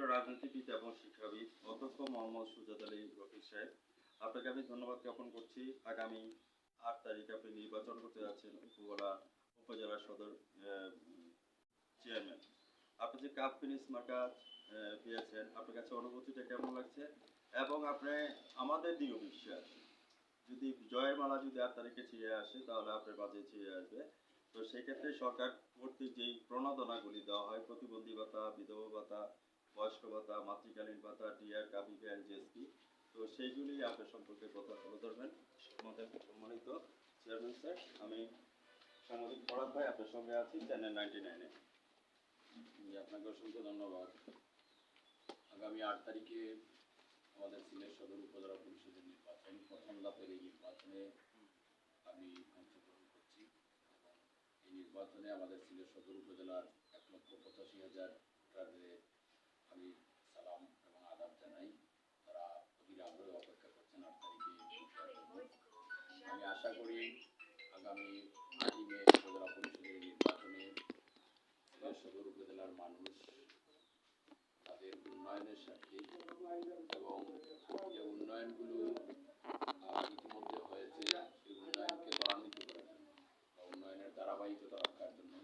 রাজনীতিবিদ এবং শিক্ষাবিদ অধ্যক্ষ মোহাম্মদ সুজাত আলী রফিক সাহেব, আপনাকে আমি ধন্যবাদ জ্ঞাপন করছি। আগামী 8 তারিখ আপনি নির্বাচন করতে যাচ্ছেন উপজেলা সদর চেয়ারম্যান। আপনি যে কাপ ফিনিশ মার্কা পেয়েছেন, আপনার কাছে অনুভূতিটা কেমন লাগছে? এবং আপনি আমাদের দৃঢ় বিশ্বাস, যদি জয়ের মালা যদি 8 তারিখে ছিঁড়ে আসে তাহলে আপনার বাজে ছিঁড়ে আসবে। তো সেক্ষেত্রে সরকার কর্তৃক যেই প্রণোদনাগুলি দেওয়া হয়, প্রতিবন্ধী ভাতা, বিধবা ভাতা, বয়স্ক ভাতা, মাতৃকালীন ভাতা, ডিআর, কাবিকা, জিএসপি, তো সেইগুলি আপনার সম্পর্কে কথা তুলে ধরবেন। আমাদের সম্মানিত চেয়ারম্যান স্যার, আমি সাংবাদিক ফরাদ ভাই আপনার সঙ্গে আছি চ্যানেল 99-এ। আপনাকে অসংখ্য ধন্যবাদ। আগামী 8 তারিখে আমাদের সিলেট সদর উপজেলা পরিষদের নির্বাচন, প্রথম ধাপের এই নির্বাচনে আমি অংশগ্রহণ করছি এবং এই নির্বাচনে আমাদের সিলেট সদর উপজেলার 1,85,000 ভোটারদের আমি সালাম এবং আদাব জানাই। তারা অধীর আগ্রহে অপেক্ষা করছেন 8 তারিখে। আমি আশা করি আগামী 8ই মে উপজেলা পরিষদের নির্বাচনে সিলেট সদর উপজেলার মানুষ তাদের উন্নয়নের স্বার্থে এবং যে উন্নয়নগুলো ইতিমধ্যে হয়েছে সেই উন্নয়নকে ত্বরান্বিত করার জন্য বা উন্নয়নের ধারাবাহিকতা রক্ষার জন্য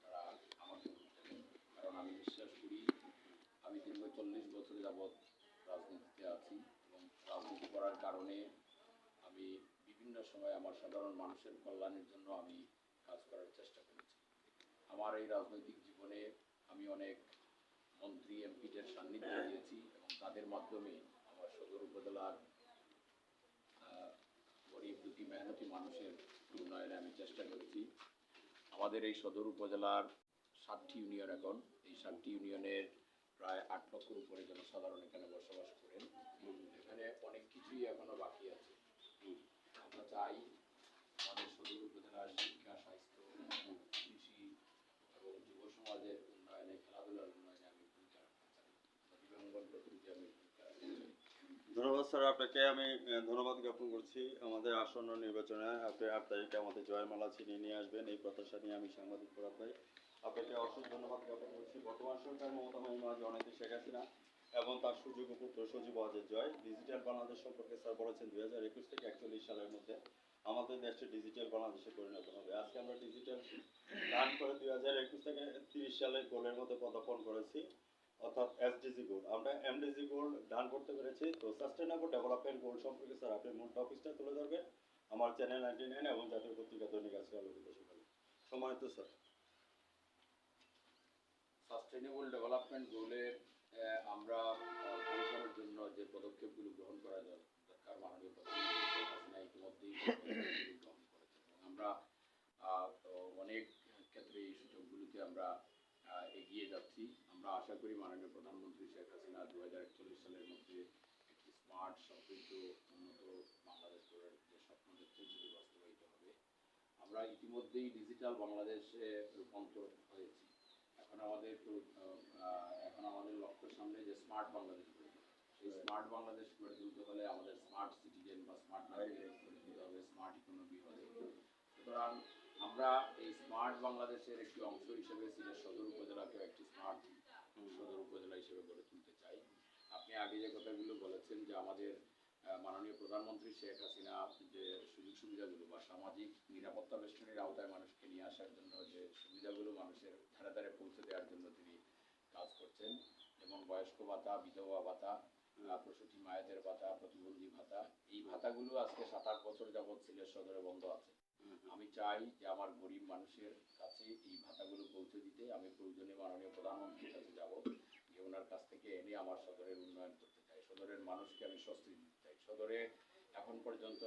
তারা আমাকে ভোট দেবেন। কারণ আমি বিশ্বাস করি, আমি দীর্ঘ 40 বছর যাবৎ রাজনীতিতে আছি এবং রাজনীতি করার কারণে আমি বিভিন্ন সময় আমার সাধারণ মানুষের কল্যাণের জন্য আমি কাজ করার চেষ্টা করেছি। আমার এই রাজনৈতিক জীবনে আমি অনেক মন্ত্রী এমপিদের সান্নিধ্য দিয়েছি এবং তাদের মাধ্যমে আমার সদর উপজেলার গরিব দুঃখী মেহনতি মানুষের উন্নয়নে আমি চেষ্টা করেছি। আমাদের এই সদর উপজেলার 7টি ইউনিয়ন, এখন এই 7টি ইউনিয়নের প্রায় 8 লক্ষের উপরে জনসাধারণ এখানে বসবাস করেন। এখানে অনেক কিছুই এখনো বাকি আছে। আমরা চাই আমাদের সদর উপজেলার শিক্ষা, স্বাস্থ্য, কৃষি এবং যুব সমাজের উন্নয়নে, খেলাধুলার উন্নয়নে আমি ভূমিকা রাখতে চাই। দিবাঙ্গন প্রকৃতি আমি ভূমিকা রাখতে চাই। ধন্যবাদ স্যার, আপনাকে আমি ধন্যবাদ জ্ঞাপন করছি। আমাদের আসন্ন নির্বাচনে আপনি 8 তারিখে আমাদের জয়মালা ছিনিয়ে নিয়ে আসবেন, এই প্রত্যাশা নিয়ে আমি সাংবাদিক ফরাদ ভাই আপনাকে অসংখ্য ধন্যবাদ জ্ঞাপন করছি। বর্তমান সরকার মমতা মহিমা জননেত্রী শেখ হাসিনা এবং তার সুযোগ্য পুত্র সজীব ওয়াজেদ জয় ডিজিটাল বাংলাদেশ সম্পর্কে স্যার বলেছেন 2021 থেকে 41 সালের মধ্যে আমাদের দেশটি ডিজিটাল বাংলাদেশে পরিণত হবে। আজকে আমরা ডিজিটাল দান করে 2021 থেকে 30 সালের গোলের মধ্যে পদার্পণ করেছি, অর্থাৎ এসডিজি গোল। আমরা এমডিজি গোল দান করতে পেরেছি। তো সাস্টেনেবল ডেভেলপমেন্ট গোল সম্পর্কে স্যার আপনি মূল টপিকটা তুলে ধরবেন আমার চ্যানেল 99 এবং জাতীয় পত্রিকা দৈনিক আজকে আলোকিত সকালে। সম্মানিত স্যার, সাস্টেনেবল ডেভেলপমেন্ট গোলে আমরা পৌঁছানোর জন্য যে পদক্ষেপগুলো গ্রহণ করা দরকার, মাননীয় প্রধানমন্ত্রী শেখ হাসিনা ইতিমধ্যেই গ্রহণ করেছেন এবং আমরা অনেক ক্ষেত্রে এই সুযোগগুলোতে আমরা এগিয়ে যাচ্ছি। আমরা আশা করি মাননীয় প্রধানমন্ত্রী শেখ হাসিনা 2041 সালের মধ্যে একটি স্মার্ট, সমৃদ্ধ, উন্নত বাংলাদেশ গড়ার যে স্বপ্ন দেখছেন সেটি বাস্তবায়িত হবে। আমরা ইতিমধ্যেই ডিজিটাল বাংলাদেশে রূপান্তর হয়েছি। এখন আমাদের লক্ষ্যের সামনে যে স্মার্ট বাংলাদেশ গড়ে তোলা। সেই স্মার্ট বাংলাদেশ গড়ে তুলতে হলে আমাদের স্মার্ট সিটিজেন বা স্মার্ট নাগরিক গড়ে তুলতে হবে, স্মার্ট ইকোনমি হবে। সুতরাং আমরা এই স্মার্ট বাংলাদেশের একটি অংশ হিসেবে সিলেট সদর উপজেলাকে একটি স্মার্ট সদর উপজেলা হিসেবে গড়ে তুলতে চাই। আপনি আগে যে কথাগুলো বলেছেন যে আমাদের মাননীয় প্রধানমন্ত্রী শেখ হাসিনা যে সুযোগ সুবিধাগুলো বা সামাজিক নিরাপত্তা বেষ্টনীর আওতায় মানুষকে নিয়ে আসার জন্য যে সুবিধাগুলো মানুষের ধারে ধারে পৌঁছে দেওয়ার জন্য তিনি কাজ করছেন, যেমন বয়স্ক ভাতা, বিধবা ভাতা, প্রসূতি মায়েদের ভাতা, প্রতিবন্ধী ভাতা, এই ভাতাগুলো আজকে 7-8 বছর যাবৎ সিলেট সদরে বন্ধ আছে। আমি চাই যে আমার গরিব মানুষের কাছে এই ভাতাগুলো পৌঁছে দিতে আমি প্রয়োজনে মাননীয় প্রধানমন্ত্রীর কাছে যাব, যে ওনার কাছ থেকে এনে আমার সদরের উন্নয়ন করতে চাই, সদরের মানুষকে আমি স্বস্তি দিতে চাই। সদরে এখন পর্যন্ত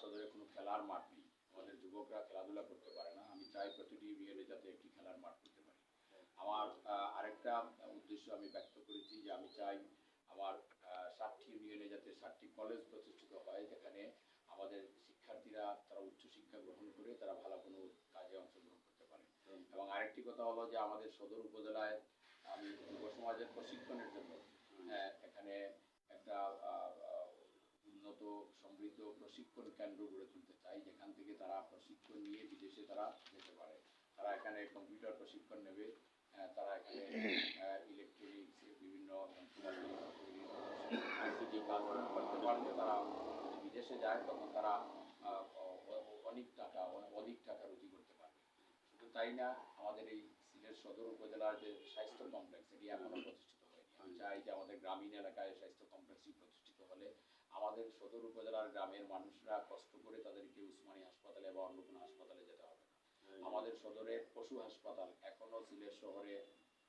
সদরে কোনো খেলার মাঠ নেই, আমাদের যুবকরা খেলাধুলা করতে পারে না। আমি চাই প্রতিটি ইউনিয়নে যাতে একটি খেলার মাঠ করতে পারি। আমার আরেকটা উদ্দেশ্য আমি ব্যক্ত করেছি যে আমি চাই আমার 7টি ইউনিয়নে যাতে 7টি কলেজ প্রতিষ্ঠিত হয়, যেখানে আমাদের শিক্ষার্থীরা তারা উচ্চশিক্ষা গ্রহণ করে তারা ভালো কোনো কাজে অংশগ্রহণ করতে পারে। এবং আরেকটি কথা হলো যে আমাদের সদর উপজেলায় আমি যুব সমাজের প্রশিক্ষণের জন্য এখানে একটা উন্নত সমৃদ্ধ প্রশিক্ষণ কেন্দ্র গড়ে তুলতে চাই, যেখান থেকে তারা প্রশিক্ষণ নিয়ে বিদেশে তারা যেতে পারে। তারা এখানে কম্পিউটার প্রশিক্ষণ নেবে, তারা এখানে ইলেকট্রনিক্স, বিভিন্ন বিদেশে যায় তখন তারা অনেক টাকা অধিক টাকা রুজি করতে পারবে। শুধু তাই না, আমাদের এই সিলেট সদর উপজেলার যে স্বাস্থ্য কমপ্লেক্স এটি এখনো প্রতিষ্ঠিত হয়নি। আমি চাই যে আমাদের গ্রামীণ এলাকায় স্বাস্থ্য কমপ্লেক্সটি প্রতিষ্ঠিত হলে আমাদের সদর উপজেলার গ্রামের মানুষরা কষ্ট করে তাদেরকে উসমানী হাসপাতালে বা অন্য কোনো হাসপাতালে যেতে হবে না। আমাদের সদরের পশু হাসপাতাল এখনো সিলেট শহরে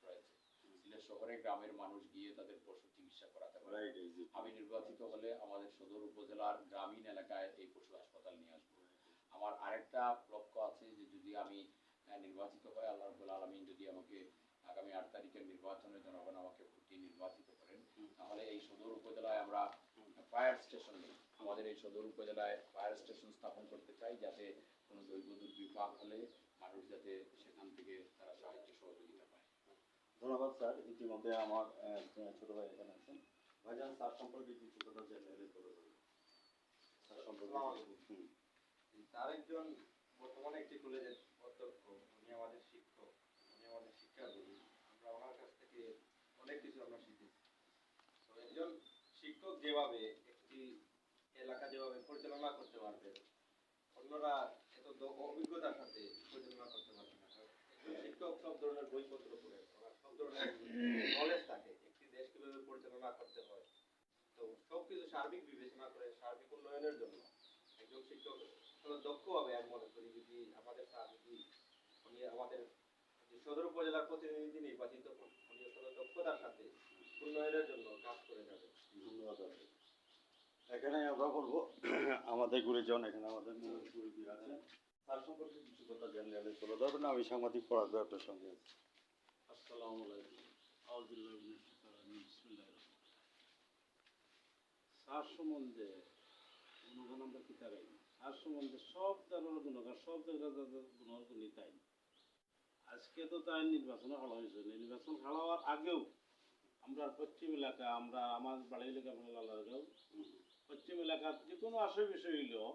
রয়েছে। সিলেট শহরে গ্রামের মানুষ গিয়ে তাদের পশু চিকিৎসা করাতে পারে। আমি নির্বাচিত হলে আমাদের সদর উপজেলার গ্রামীণ এলাকায় এই পশু হাসপাতাল নিয়ে আসবো। আমার আরেকটা লক্ষ্য আছে যে যদি আমি নির্বাচিত হয়, আল্লাহ রাব্বুল আলামিন যদি আমাকে আগামী 8 তারিখের নির্বাচনে জনগণ আমাকে ভোটে নির্বাচিত করেন, তাহলে এই সদর উপজেলায় আমরা ফায়ার স্টেশন নেই। আমাদের এই সদর উপজেলায় ফায়ার স্টেশন স্থাপন করতে চাই, যাতে কোনো জৈব দুর্বিপাক হলে মানুষ যাতে সেখান থেকে তারা সাহায্য সহযোগিতা পায়। ধন্যবাদ স্যার। ইতিমধ্যে আমার ছোট ভাই এখানে আছেন। ভাইজান, স্যার সম্পর্কে কিছু কথা জেনে করে দেবেন। স্যার সম্পর্কে তার একজন বর্তমানে একটি কলেজের অধ্যক্ষ, উনি আমাদের শিক্ষক, উনি আমাদের শিক্ষাগুরু। আমরা ওনার কাছ থেকে অনেক কিছু আমরা শিখেছি। তো একজন শিক্ষক যেভাবে একটি এলাকা যেভাবে পরিচালনা করতে পারবে, অন্যরা এত অভিজ্ঞতার সাথে পরিচালনা করতে পারবে না। কারণ একজন শিক্ষক সব ধরনের বইপত্র পড়ে, ওনার সব ধরনের নলেজ থাকে একটি দেশ কিভাবে পরিচালনা করতে হয়। তো সবকিছু সার্বিক বিবেচনা করে সার্বিক উন্নয়নের জন্য একজন শিক্ষক দক্ষ হবে আমি মনে করি। যদি আমাদের স্যার যদি উনি আমাদের যে সদর উপজেলার প্রতিনিধি নির্বাচিত হন, উনি অত্যন্ত দক্ষতার সাথে উন্নয়নের জন্য কাজ করে যাবেন। ধন্যবাদ আপনাকে। এখানে আমরা বলবো আমাদের গুরুজন, এখানে আমাদের গুরুজি আছেন। স্যার সম্পর্কে কিছু কথা জেনারেলি বলে দেবেন। আমি সাংবাদিক পড়ার আপনার সঙ্গে আছি। আসসালামু আলাইকুম। আউযুবিল্লাহি মিনাশ শাইতানির রাজিম। বিসমিল্লাহির রহমানির রহিম। স্যার সম্বন্ধে গুণগান আমরা কি তারাই? স্যার সম্বন্ধে সব ধরনের গুণগান, সব জায়গায় গুণগান তাই। আজকে তো তাই নির্বাচনে হওয়া হয়েছে। নির্বাচন হওয়ার আগেও আমরা পশ্চিম এলাকা, আমরা আমার বাড়ির এলাকা লাগাও পশ্চিম এলাকার যে কোনো আসে বিষয় হইলেও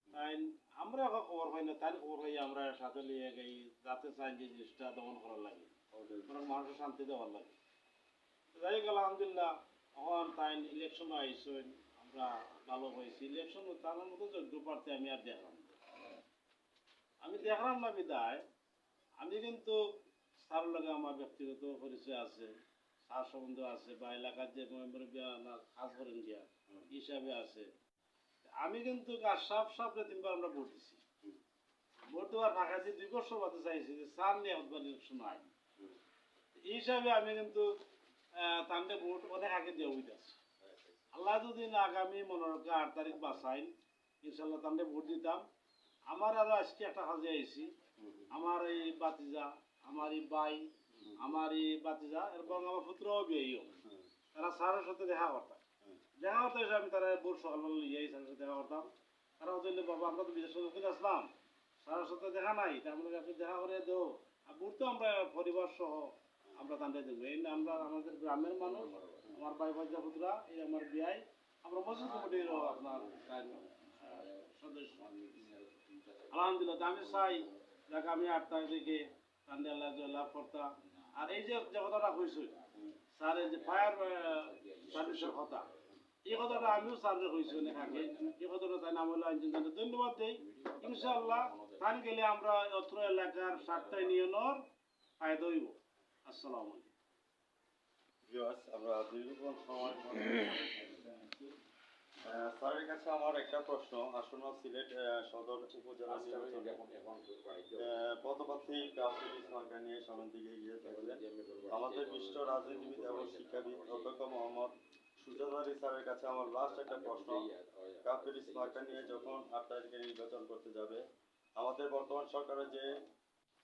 তাই আমরা এখন খবর পাই না, তাই খবর পাই আমরা সাথে নিয়ে গেই, যাতে চাই যে জিনিসটা দমন করার লাগে, বরং মানুষের শান্তি দেওয়ার লাগে। যাই হোক, আলহামদুলিল্লাহ এখন তাই ইলেকশন আইসেন, আমরা ভালো হয়েছি। ইলেকশন তার মতো যোগ্য প্রার্থী আমি আর দেখলাম না। আমি দেখলাম না বিদায় আমি কিন্তু স্যার লগে আমার ব্যক্তিগত পরিচয় আছে, স্যার সম্বন্ধ আছে, বা এলাকার যে মেম্বার কাজ করেন গিয়া হিসাবে আছে। আমি কিন্তু সাফ সাফ তিনবার আমরা ভোট দিছি। ভোট দেওয়ার টাকা দিয়ে 2 বছর বাদে চাইছি যে স্যার নিয়ে একবার ইলেকশন হয়। এই হিসাবে আমি কিন্তু তান্ডে ভোট অনেক আগে দিয়ে হইতেছি। আল্লাহ যদি না আগামী 8 তারিখ বাঁচাইন, ইনশাল্লাহ তান্ডে ভোট দিতাম। আমার আরো আজকে একটা কাজে আইছি, আমার এই বাতিজা, আমার এই ভাই, আমার এই বাতিজা এবং আমার পুত্রও বিয়েও, তারা স্যারের সাথে দেখা করতাম। দেখা করতে এসে আমি তারা ভোর সকালবেলা লিয়ে স্যারের সাথে দেখা করতাম। তারা বললে, বাবা আমরা তো বিদেশ থেকে আসলাম, স্যারের সাথে দেখা নাই, তার মানে আপনি দেখা করে দেও। আর ভোট তো আমরা পরিবার সহ আমরা তান্ডে দেবো। এই আমরা আমাদের গ্রামের মানুষ, আমার ভাই ভাইজা পুত্রা, এই আমার বিয়াই, আমরা মসজিদ কমিটির আপনার সদস্য। আলহামদুলিল্লাহ আমি চাই যাকে আমি 8 তারিখে তান্ডে আল্লাহ লাভ করতাম। আর এই যে যে কথাটা কইছি স্যার, এই যে ফায়ার সার্ভিসের কথা, এই কথাটা আমিও স্যারের কইছি অনেক আগে। এই কথাটা তাই নাম হলো ইঞ্জিনিয়ার, ধন্যবাদ দেই। ইনশাআল্লাহ তান গেলে আমরা অত্র এলাকার 7টা ইউনিয়নের ফায়দা হইব। আসসালামু আলাইকুম। ভিউয়ার্স, আমরা দীর্ঘক্ষণ সময় পরে স্যারের কাছে আমার একটা প্রশ্ন। আসন্ন সিলেট সদর উপজেলা নির্বাচনে পদপ্রার্থী কাফির ইসমাইলকে নিয়ে সামনের দিকে এগিয়ে থাকলেন আমাদের বিশিষ্ট রাজনীতিবিদ এবং শিক্ষাবিদ অধ্যক্ষ মোহাম্মদ সুজাত আলী স্যারের কাছে আমার লাস্ট একটা প্রশ্ন। কাফির ইসমাইলকে নিয়ে যখন 8 তারিখে নির্বাচন করতে যাবে, আমাদের বর্তমান সরকারের যে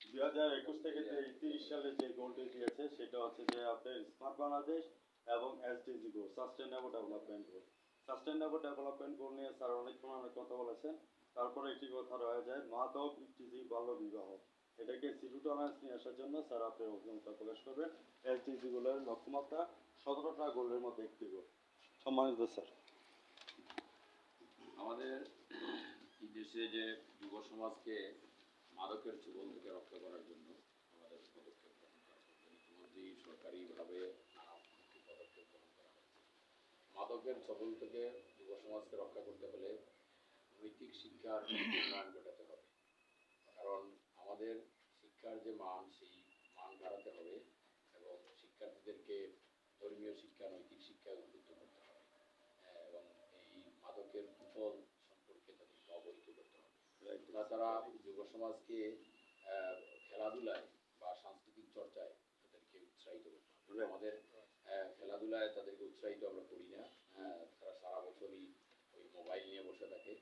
2021 থেকে 30 সালে যে গোলটি দিয়েছে, সেটা হচ্ছে যে আপনার স্মার্ট বাংলাদেশ এবং SDG goal, sustainable development goal. Sustainable development goal নিয়ে স্যার অনেক কথা বলেছেন। তারপরে একটি কথা রয়ে যায়, মাদক ইফটিজি বাল্য বিবাহ, এটাকে জিরো টলারেন্স নিয়ে আসার জন্য স্যার আপনি অভিমত প্রকাশ করবেন। এসডিজি গোলের লক্ষ্যমাত্রা 17টা গোলের মধ্যে একটি গোল। সম্মানিত স্যার, আমাদের এই দেশে যে যুব সমাজকে মাদকের জীবন থেকে রক্ষা করার জন্য আমাদের পদক্ষেপ গ্রহণ করা হচ্ছে। ইতিমধ্যেই সরকারিভাবে নানামুখী পদক্ষেপ গ্রহণ করা হচ্ছে। মাদকের ছবল থেকে যুব সমাজকে রক্ষা করতে হলে নৈতিক শিক্ষার উন্নয়ন ঘটাতে হবে। কারণ আমাদের শিক্ষার যে মান, সেই মান বাড়াতে হবে এবং শিক্ষার্থীদেরকে ধর্মীয় শিক্ষা, নৈতিক শিক্ষা উদ্বুদ্ধ করতে হবে এবং এই মাদকের কুফল সম্পর্কে তাদেরকে অবহিত করতে হবে। তাছাড়া যুব সমাজকে খেলাধুলায় বা সাংস্কৃতিক চর্চায় তাদেরকে উৎসাহিত করতে হবে। আমাদের খেলাধুলায় তাদেরকে উৎসাহিত আমরা করি না, তারা সারা বছরই ওই মোবাইল নিয়ে বসে থাকে।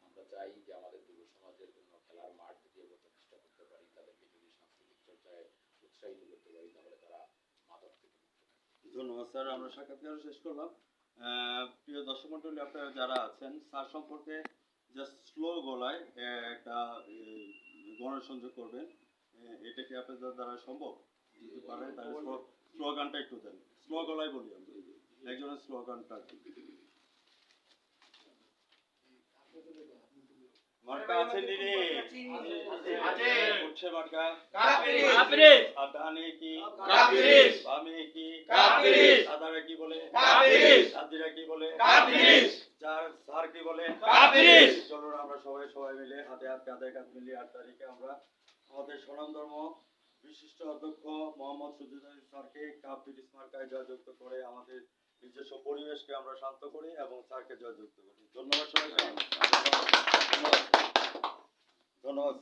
আমরা চাই যে আমাদের যুব সমাজের জন্য খেলার মাঠ যদি আমরা প্রতিষ্ঠা করতে পারি, তাদেরকে যদি সাংস্কৃতিক চর্চায় উৎসাহিত করতে পারি, তাহলে তারা মাদক থেকে মুক্ত থাকবে। ধন্যবাদ স্যার, আমরা সাক্ষাৎকার শেষ করলাম। প্রিয় দর্শক মন্ডলী, আপনারা যারা আছেন, স্যার সম্পর্কে জাস্ট স্লো গলায় একটা গণসংযোগ করবেন, এটা কি আপনাদের দ্বারা সম্ভব? যদি পারেন তাহলে স্লোগানটা একটু দেন, স্লো গলায় বলি আমরা, একজনের স্লোগানটা। মার্কা আছে নিরে আছে উঠছে মার্কা কাফিরিস আদানে কি কাফিরিস বামে কি কাফিরিস সাদারা কি বলে কাফিরিস সাদিরা কি বলে কাফিরিস চার স্যার কি বলে কাফিরিস। চলুন আমরা সবাই মিলে হাতে হাত কাঁধে কাঁধ মিলিয়ে 8 তারিখে আমরা আমাদের স্বনামধর্ম বিশিষ্ট অধ্যক্ষ মোহাম্মদ সুজিত আলী স্যারকে কাফিরিস মার্কায় জয়যুক্ত করে আমাদের নিজস্ব পরিবেশকে আমরা শান্ত করি এবং স্যারকে জয়যুক্ত করি। ধন্যবাদ সবাইকে। ধন্যবাদ।